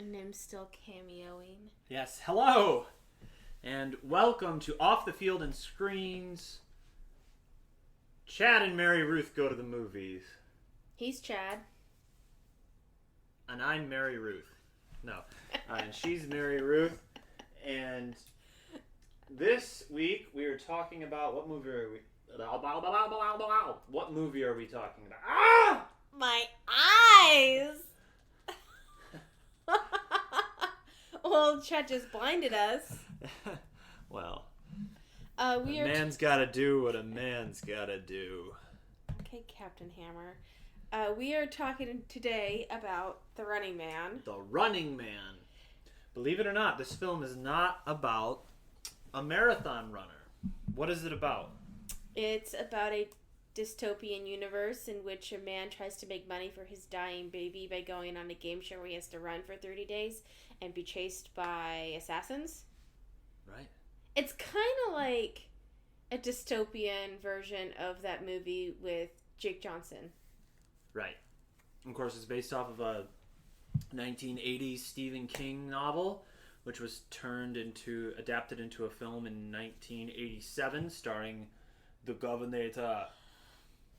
And I'm still cameoing. Yes, hello! And welcome to Off the Field and Screens. Chad and Mary Ruth go to the movies. He's Chad. And I'm Mary Ruth. No. And she's Mary Ruth. And this week we are talking about... What movie are we... What movie are we talking about? Ah! My eyes! Well, Chad just blinded us. Well, A man's gotta do what a man's gotta do. Okay, Captain Hammer. We are talking today about The Running Man. The Running Man. Believe it or not, this film is not about a marathon runner. What is it about? It's about a dystopian universe in which a man tries to make money for his dying baby by going on a game show where he has to run for 30 days and be chased by assassins. Right. It's kind of like a dystopian version of that movie with Jake Johnson. Right. Of course, it's based off of a 1980s Stephen King novel, which was adapted into a film in 1987, starring the Governor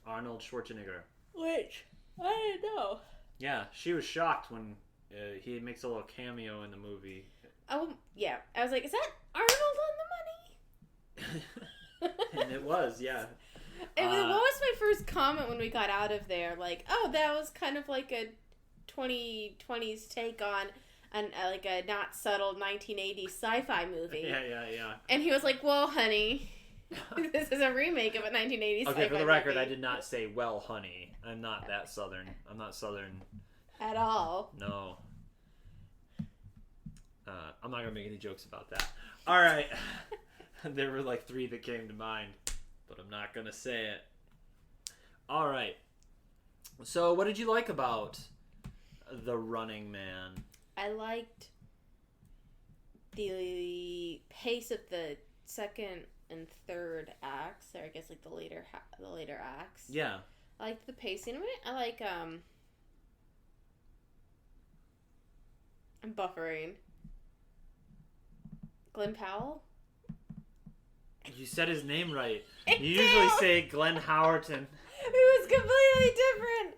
Arnold Schwarzenegger. Which I didn't know. Yeah, she was shocked when he makes a little cameo in the movie. Oh, yeah. I was like, is that Arnold on the money? And it was, yeah. What was my first comment when we got out of there? Like, oh, that was kind of like a 2020s take on like a not subtle 1980s sci-fi movie. Yeah. And he was like, well, honey, this is a remake of a 1980s sci-fi movie. Okay, for the record, I did not say, well, honey. I'm not that Southern. I'm not Southern. At all. No. I'm not going to make any jokes about that. All right. There were like 3 that came to mind, but I'm not going to say it. All right. So what did you like about The Running Man? I liked the pace of the second and third acts, or I guess like the later acts. Yeah. I liked the pacing of it. I like I'm buffering. Glenn Powell? You said his name right. I You usually do. say Glenn Howerton. It was completely different.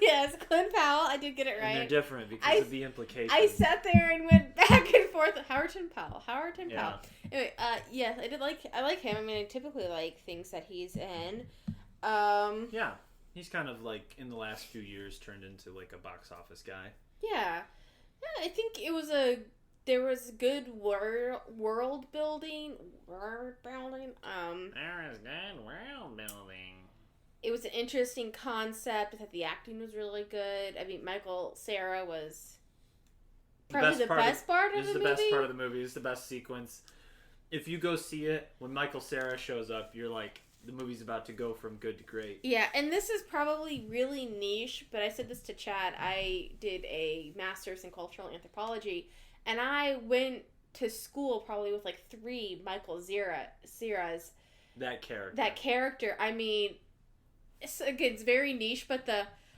Yes, Glenn Powell. I did get it right. And they're different because of the implication. I sat there and went back and forth. Howerton Powell. Yeah. Anyway, yes, I like him. I mean, I typically like things that he's in. Yeah. He's kind of like, in the last few years, turned into like a box office guy. Yeah. I think there was good world building. There is good world building. It was an interesting concept. I thought the acting was really good. I mean, Michael Cera was probably the best part of the movie. This is the best part of the movie. This is the best sequence. If you go see it, when Michael Cera shows up, you're like, the movie's about to go from good to great. Yeah, and this is probably really niche, but I said this to Chad. I did a master's in cultural anthropology, and I went to school probably with like 3 Michael Cera's. That character. I mean, it's very niche, but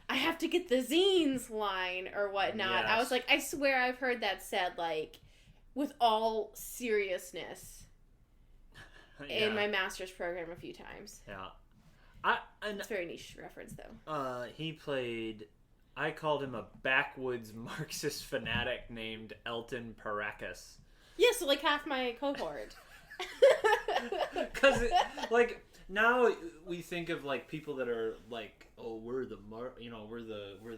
I have to get the zines line or whatnot. Yes. I was like, I swear I've heard that said, like, with all seriousness Yeah. in my master's program a few times. Yeah. It's a very niche reference, though. He played... I called him a backwoods Marxist fanatic named Elton Paracas. Yeah, so like half my cohort. Because, like, now we think of, like, people that are, like, oh, we're the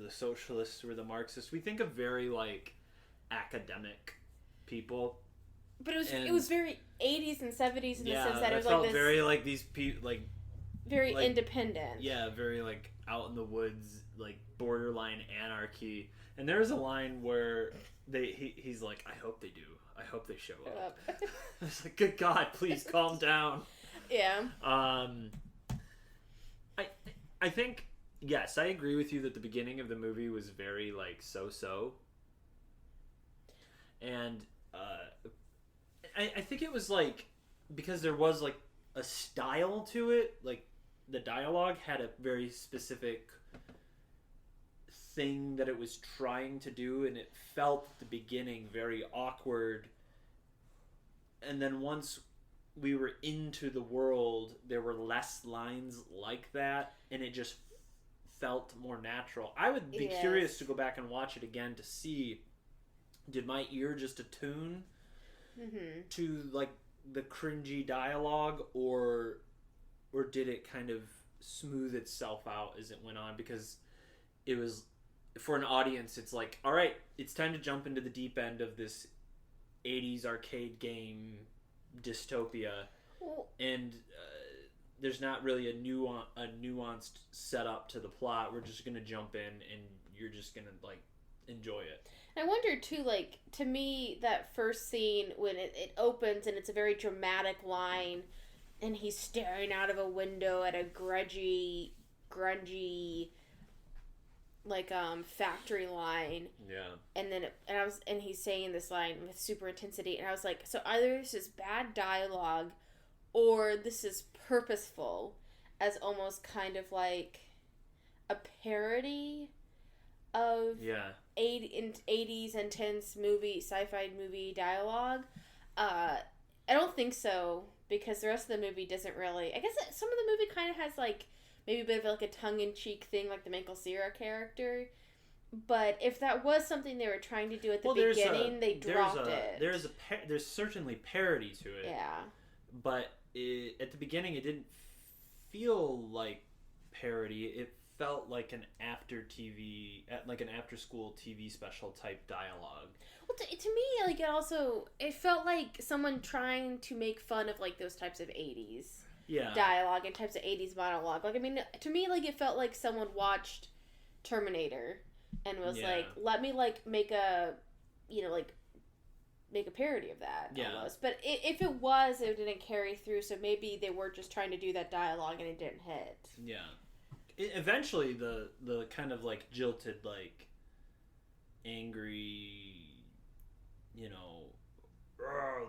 socialists, we're the Marxists. We think of very, like, academic people. But it was very 80s and 70s in the sense that it was felt like this... very, like, these people, like... Very independent. Yeah, very, like, out in the woods, like, borderline anarchy. And there's a line where he's like, I hope they do. I hope they show up. I was like, good God, please calm down. Yeah. I think, yes, I agree with you that the beginning of the movie was very, like, so-so. And I think it was, like, because there was, like, a style to it, like, the dialogue had a very specific thing that it was trying to do, and it felt at the beginning very awkward. And then once we were into the world, there were less lines like that, and it just felt more natural. I would be curious to go back and watch it again to see, did my ear just attune to like the cringy dialogue, or did it kind of smooth itself out as it went on? Because it was, for an audience, it's like, all right, it's time to jump into the deep end of this 80s arcade game dystopia, and there's not really a nuanced setup to the plot. We're just gonna jump in, and you're just gonna like enjoy it. I wonder too, like, to me, that first scene when it opens and it's a very dramatic line, and he's staring out of a window at a grungy like factory line. Yeah. And then and he's saying this line with super intensity, and I was like, so either this is bad dialogue or this is purposeful, as almost kind of like a parody of 80s intense movie, sci-fi movie dialogue. I don't think so, because the rest of the movie doesn't really. I guess some of the movie kind of has like maybe a bit of like a tongue-in-cheek thing, like the Michael Cera character. But if that was something they were trying to do at the beginning, they dropped it. There's certainly parody to it. Yeah. But at the beginning, it didn't feel like parody. It felt like an after-school TV special type dialogue. Well, to me, like, it felt like someone trying to make fun of like those types of 80s dialogue and types of 80s monologue. Like, I mean, to me, like, it felt like someone watched Terminator and was like, let me like make a parody of that almost. But if it didn't carry through, so maybe they were just trying to do that dialogue and it didn't hit. Yeah. Eventually, the kind of like jilted, like angry,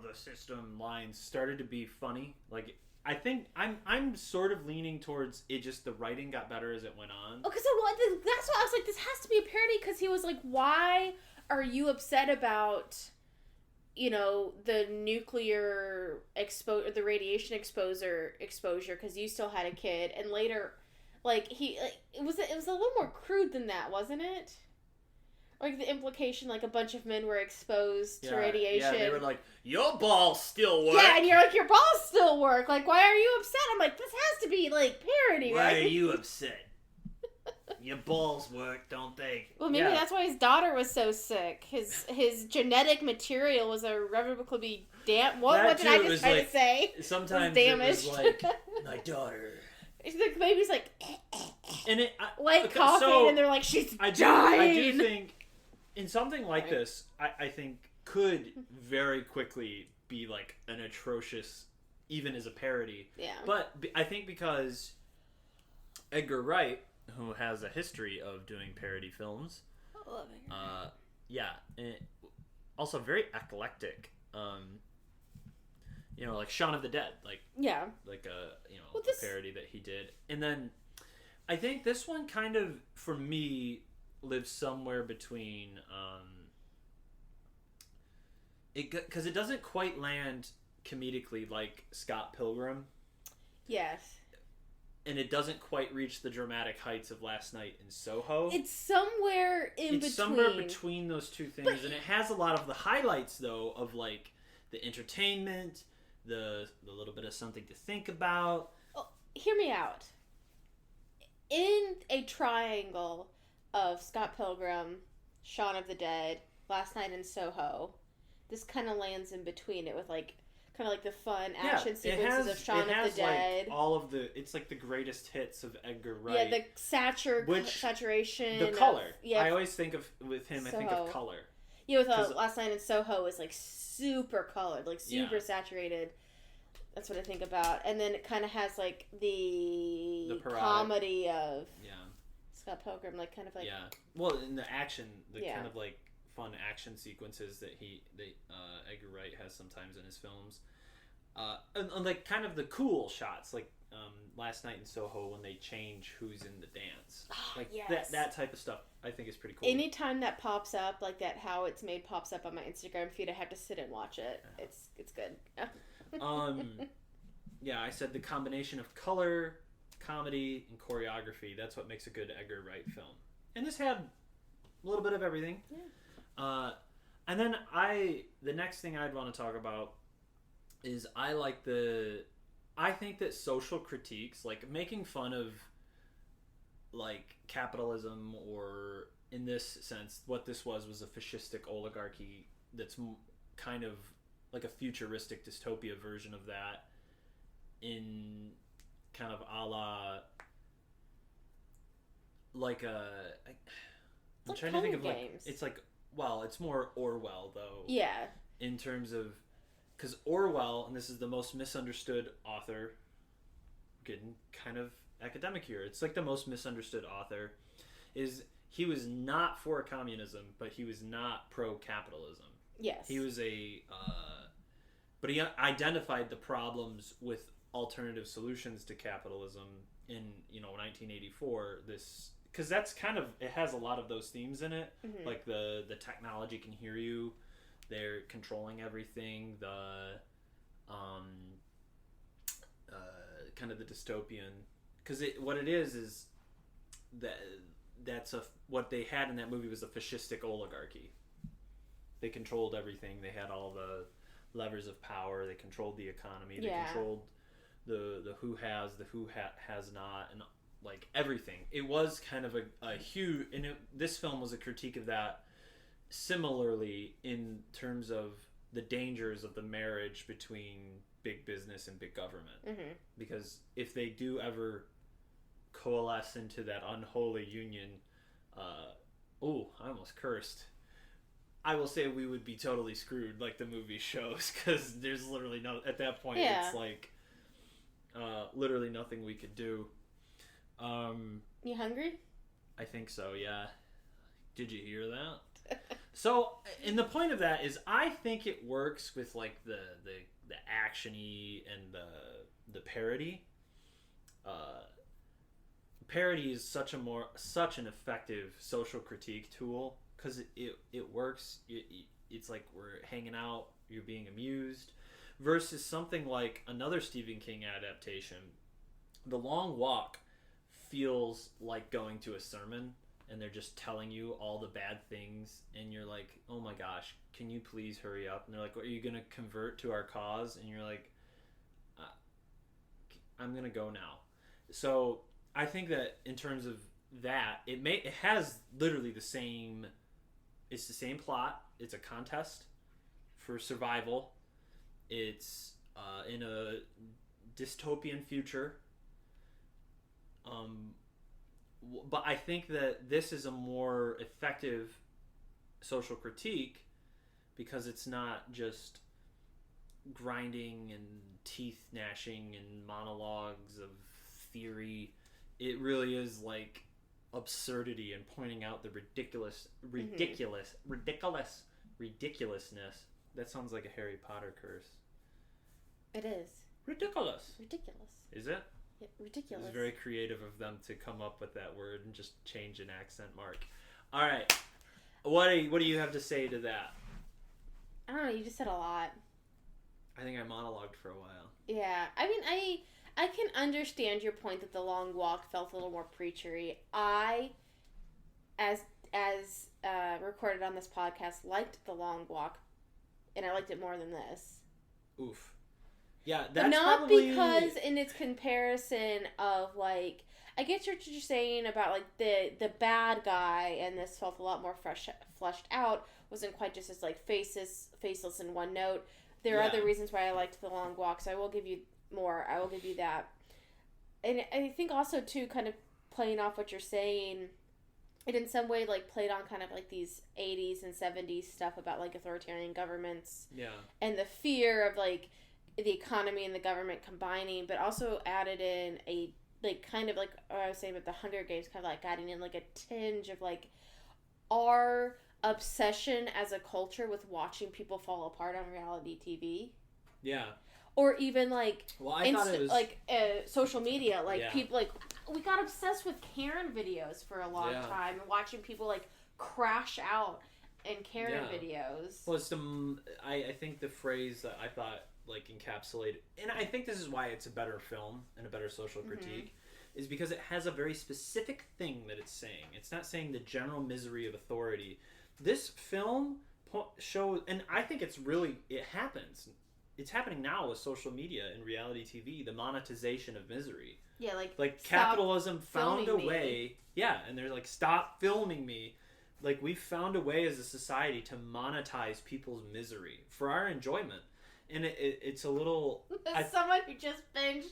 the system lines started to be funny. Like, I think I'm sort of leaning towards it. Just the writing got better as it went on. Okay, so that's why I was like, this has to be a parody, because he was like, why are you upset about, the nuclear the radiation exposure, because you still had a kid, and later, like, it was a little more crude than that, wasn't it? Like, the implication, like, a bunch of men were exposed to radiation. Yeah, they were like, your balls still work. Yeah, and you're like, your balls still work. Like, why are you upset? I'm like, this has to be, like, parody, right? Why are you upset? Your balls work, don't they? Well, maybe that's why his daughter was so sick. His genetic material was irrevocably damaged. What did I just try to say? Sometimes it was like, my daughter. The baby's like, and coughing, and they're like, she's dying. I do think, in something like this, I think could very quickly be like an atrocious, even as a parody. Yeah. But I think because Edgar Wright, who has a history of doing parody films, I love Edgar. and also very eclectic. Like Shaun of the Dead, like a parody that he did. And then I think this one kind of, for me, lives somewhere between because it doesn't quite land comedically like Scott Pilgrim. Yes. And it doesn't quite reach the dramatic heights of Last Night in Soho. It's somewhere between. It's somewhere between those two things, and it has a lot of the highlights though of like the entertainment, the little bit of something to think about. Oh, hear me out. In a triangle of Scott Pilgrim, Shaun of the Dead, Last Night in Soho, this kind of lands in between it with like kind of like the fun action sequences of Shaun of the Dead. Like all of it's like the greatest hits of Edgar Wright. Yeah, the saturation. The color. I always think with him, Soho. I think of color. Yeah, with Last Night in Soho is like super colored, like super saturated. That's what I think about. And then it kind of has like the comedy of Scott Pilgrim, like kind of like Well, in the action, kind of like fun action sequences that Edgar Wright has sometimes in his films, and like kind of the cool shots, like Last Night in Soho when they change who's in the dance. Like Yes. that type of stuff I think is pretty cool. Anytime that pops up, like that How It's Made pops up on my Instagram feed, I have to sit and watch it. It's good. Yeah, I said the combination of color, comedy, and choreography, that's what makes a good Edgar Wright film. And this had a little bit of everything. Yeah. And then the next thing I'd want to talk about is I think that social critiques, like making fun of like capitalism, or in this sense, what this was a fascistic oligarchy that's kind of like a futuristic dystopia version of that, in kind of a la like I'm trying to think of like it's like, well, it's more Orwell though. Yeah. In terms of, because Orwell, and this is the most misunderstood author, getting kind of academic here, it's like the most misunderstood author, is he was not for communism, but he was not pro-capitalism. Yes. He was but he identified the problems with alternative solutions to capitalism in 1984. This, because that's kind of, it has a lot of those themes in it, like the technology can hear you, they're controlling everything, the kind of the dystopian, because what it is that's what they had in that movie was a fascistic oligarchy. They controlled everything. They had all the levers of power. They controlled the economy. They controlled the who has, the who has not, and like everything. It was kind of a huge, and this film was a critique of that. Similarly, in terms of the dangers of the marriage between big business and big government, because if they do ever coalesce into that unholy union, I almost cursed. I will say we would be totally screwed, like the movie shows, because there's literally at that point, it's like literally nothing we could do. You hungry? I think so, yeah. Did you hear that? So, and the point of that is, I think it works with like the action-y and the parody. Parody is such an effective social critique tool, because it works. It's like we're hanging out, you're being amused, versus something like another Stephen King adaptation. The Long Walk feels like going to a sermon, and they're just telling you all the bad things, and you're like, oh my gosh, can you please hurry up? And they're like, are you going to convert to our cause? And you're like, I'm going to go now. So I think that in terms of that, it has literally the same plot. It's a contest for survival. It's in a dystopian future. But I think that this is a more effective social critique, because it's not just grinding and teeth gnashing and monologues of theory. It really is like absurdity and pointing out the ridiculousness. That sounds like a Harry Potter curse. It is. Ridiculous. Is it? Yeah, ridiculous. It's very creative of them to come up with that word and just change an accent mark. All right. What do you have to say to that? I don't know. You just said a lot. I think I monologued for a while. Yeah. I mean, I can understand your point that The Long Walk felt a little more preachery. I, as recorded on this podcast, liked The Long Walk, and I liked it more than this. Oof. Yeah, that's but not probably... because in its comparison of, like, I get what you're saying about, like, the bad guy, and this felt a lot more fleshed out, wasn't quite just as, like, faceless in one note. There are other reasons why I liked The Long Walk, so I will give you more. I will give you that. And I think also, too, kind of playing off what you're saying, it in some way, like, played on kind of, like, these 80s and 70s stuff about, like, authoritarian governments. Yeah. And the fear of, like, the economy and the government combining, but also added in a, like, kind of like I was saying about the Hunger Games, kind of like adding in like a tinge of like our obsession as a culture with watching people fall apart on reality TV. Yeah. or even like I thought it was like social media, like Yeah. people like we got obsessed with Karen videos for a long Yeah. time and watching people like crash out in Karen Yeah. videos. Well, it's I think the phrase that I thought like encapsulated, and I think this is why it's a better film and a better social critique, is because it has a very specific thing that it's saying. It's not saying the general misery of authority. This film shows, and I think it happens. It's happening now with social media and reality TV, the monetization of misery. Yeah, like capitalism found a way. Yeah, and they're like, stop filming me. Like, we found a way as a society to monetize people's misery for our enjoyment. And it's a little... As someone who just binged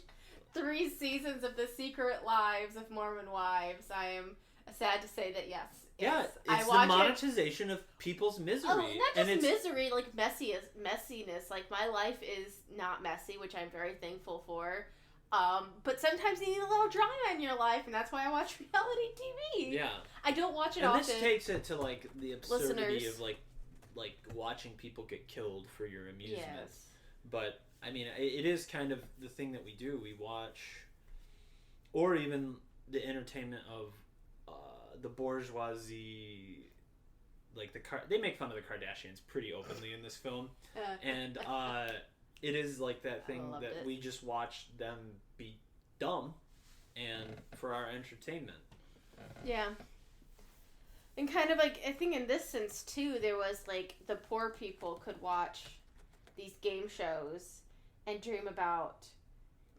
3 seasons of The Secret Lives of Mormon Wives, I am sad to say that yes. Yeah, it's the monetization of people's misery. Oh, not just misery, like messiness. Like, my life is not messy, which I'm very thankful for. But sometimes you need a little drama in your life, and that's why I watch reality TV. Yeah. I don't watch it often. And this takes it to, like, the absurdity Listeners. of, like watching people get killed for your amusement. Yes. But, I mean, it is kind of the thing that we do. We watch, or even the entertainment of the bourgeoisie, like they make fun of the Kardashians pretty openly in this film. And it is like that thing that we just watch them be dumb and for our entertainment. Yeah. And kind of like, I think in this sense too, there was like the poor people could watch these game shows and dream about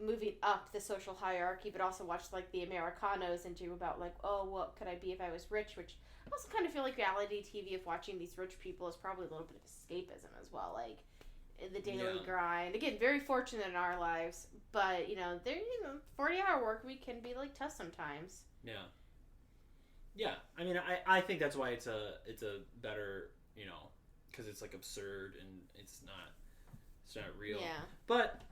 moving up the social hierarchy, but also watch like the Americanos and dream about like, oh, what could I be if I was rich? Which I also kind of feel like reality TV of watching these rich people is probably a little bit of escapism as well. Like the daily grind. Again, very fortunate in our lives, but they're 40-hour work week can be like tough sometimes. Yeah. Yeah, I mean, I think that's why it's a better, because it's like absurd and it's not real. Yeah. But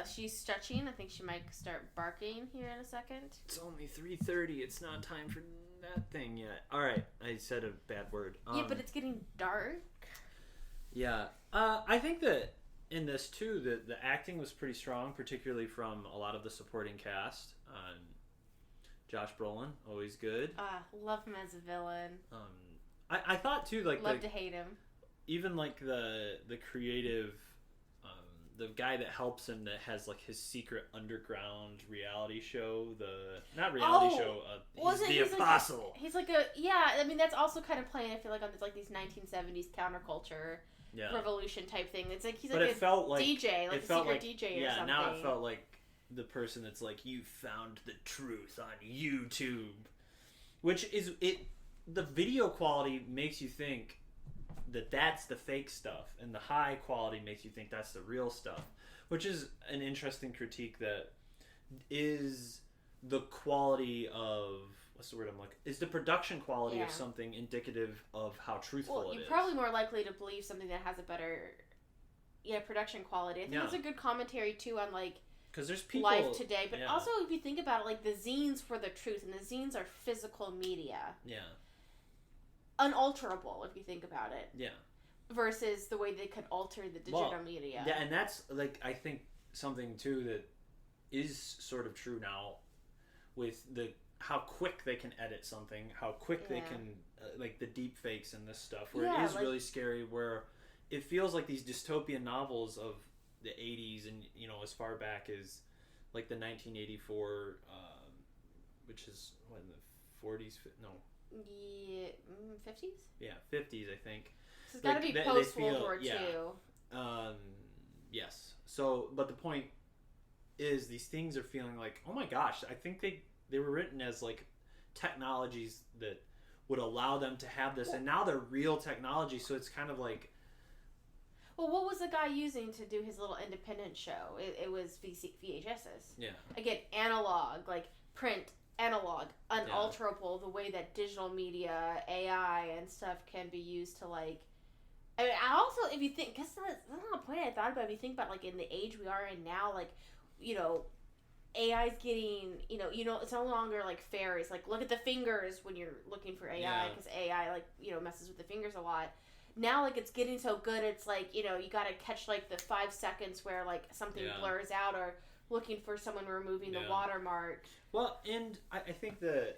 she's stretching. I think she might start barking here in a second. It's only 3:30. It's not time for that thing yet. All right, I said a bad word. Yeah, but it's getting dark. Yeah, I think that in this too, the acting was pretty strong, particularly from a lot of the supporting cast. Josh Brolin, always good. Love him as a villain. I thought too, like love to hate him. Even like the creative, the guy that helps him that has like his secret underground reality show. He's the apostle. He's like a I mean that's also kind of playing. I feel like on this like these 1970s counterculture revolution type thing. It's like he's like DJ, like a secret DJ or something. Now it felt like the person that's like, you found the truth on YouTube, which is the video quality makes you think that that's the fake stuff, and the high quality makes you think that's the real stuff, which is an interesting critique. That is the quality of what's the word I'm looking? Is the production quality of something indicative of how truthful it is? You're probably more likely to believe something that has a better production quality. I think that's a good commentary too on like, because there's people life today, but also if you think about it, like the zines were the truth, and the zines are physical media. Yeah. Unalterable, if you think about it. Yeah. Versus the way they could alter the digital media. Yeah, and that's like I think something too that is sort of true now, with how quick they can edit something, how quick they can like the deep fakes and this stuff, where it is like, really scary. Where it feels like these dystopian novels of the 80s and as far back as like the 1984 which is what, in the 40s 50s 50s I think. So it's got to be post World War II. Yes, so but the point is these things are feeling like, oh my gosh, I think they were written as like technologies that would allow them to have this, and now they're real technology, so it's kind of like, well, what was the guy using to do his little independent show? It was VHSs. Yeah. Again, analog, like print, analog, unalterable, the way that digital media, AI, and stuff can be used to like... I mean, I also, if you think... Because that's not a point I thought about. If you think about, like, in the age we are in now, like, AI's getting... it's no longer, like, fairies. Like, look at the fingers when you're looking for AI, because AI, like, messes with the fingers a lot. now, like, it's getting so good, it's like, you know, you gotta catch, like, the 5 seconds where, like, something blurs out, or looking for someone removing the watermark. Well, and I think the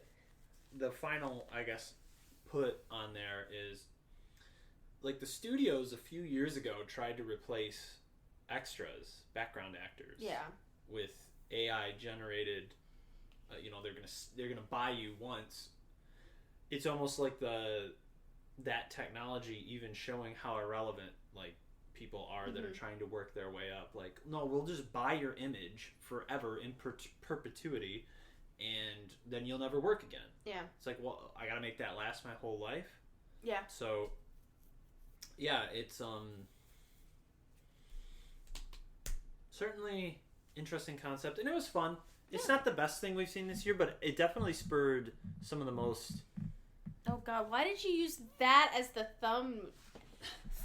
final, I guess, put on there is, like, the studios a few years ago tried to replace extras, background actors, with AI generated. You know, they're gonna buy you once. It's almost like that technology even showing how irrelevant, like, people are that are trying to work their way up. Like, no, we'll just buy your image forever in perpetuity, and then you'll never work again. Yeah. It's like, well, I gotta make that last my whole life. Yeah. So, yeah, it's certainly interesting concept, and it was fun. It's not the best thing we've seen this year, but it definitely spurred some of the most... Oh, God. Why did you use that as the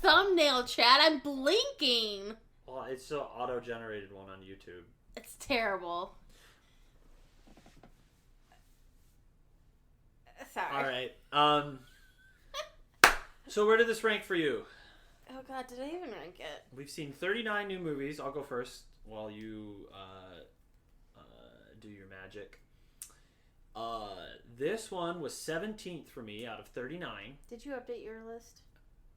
thumbnail, Chad? I'm blinking. Well, it's an auto-generated one on YouTube. It's terrible. Sorry. All right. So where did this rank for you? Oh, God. Did I even rank it? We've seen 39 new movies. I'll go first while you... do your magic. This one was 17th for me out of 39. Did you update your list?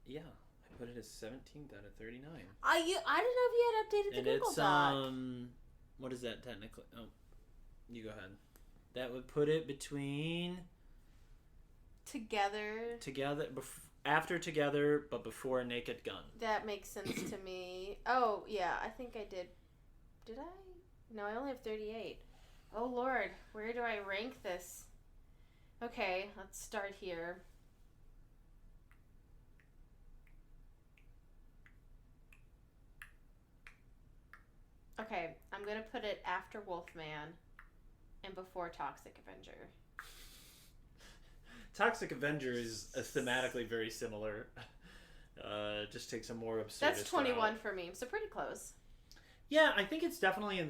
Yeah, I put it as 17th out of 39. I didn't know if you had updated the Google Doc. What is that technically? Oh, you go ahead. That would put it between Together, after Together, but before Naked Gun. That makes sense to me. Oh, yeah, I think I did. Did I? No, I only have 38. Oh, Lord. Where do I rank this? Okay, let's start here. Okay, I'm going to put it after Wolfman and before Toxic Avenger. Toxic Avenger is thematically very similar. Just takes a more absurd. That's 21 for me, so pretty close. Yeah, I think it's definitely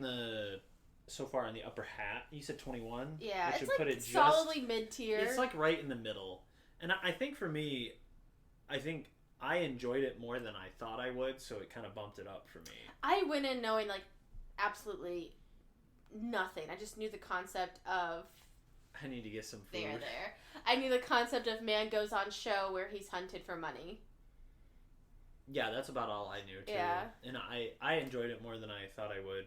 so far in the upper half. You said 21? Yeah, it's like put it solidly mid-tier. It's like right in the middle. And I think for me, I think I enjoyed it more than I thought I would, so it kind of bumped it up for me. I went in knowing, like, absolutely nothing. I just knew the concept of... I need to get some food. There. I knew the concept of man goes on show where he's hunted for money. Yeah, that's about all I knew, too. Yeah. And I enjoyed it more than I thought I would.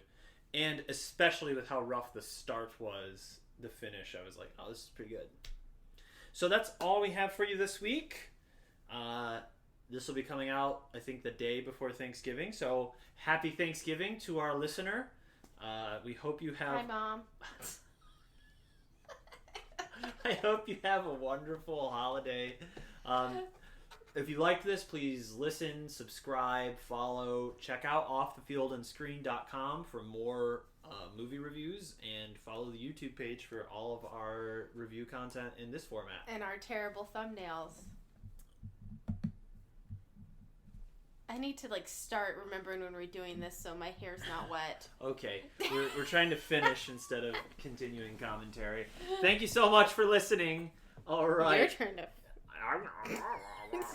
And especially with how rough the start was, the finish, I was like, oh, this is pretty good. So that's all we have for you this week. This will be coming out, I think, the day before Thanksgiving. So happy Thanksgiving to our listener. We hope you have... Hi, Mom. I hope you have a wonderful holiday. If you liked this, please listen, subscribe, follow. Check out offthefieldonscreen.com for more movie reviews, and follow the YouTube page for all of our review content in this format. And our terrible thumbnails. I need to, like, start remembering when we're doing this so my hair's not wet. Okay. We're trying to finish instead of continuing commentary. Thank you so much for listening. All right. Your turn to...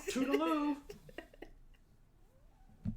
Toodaloo.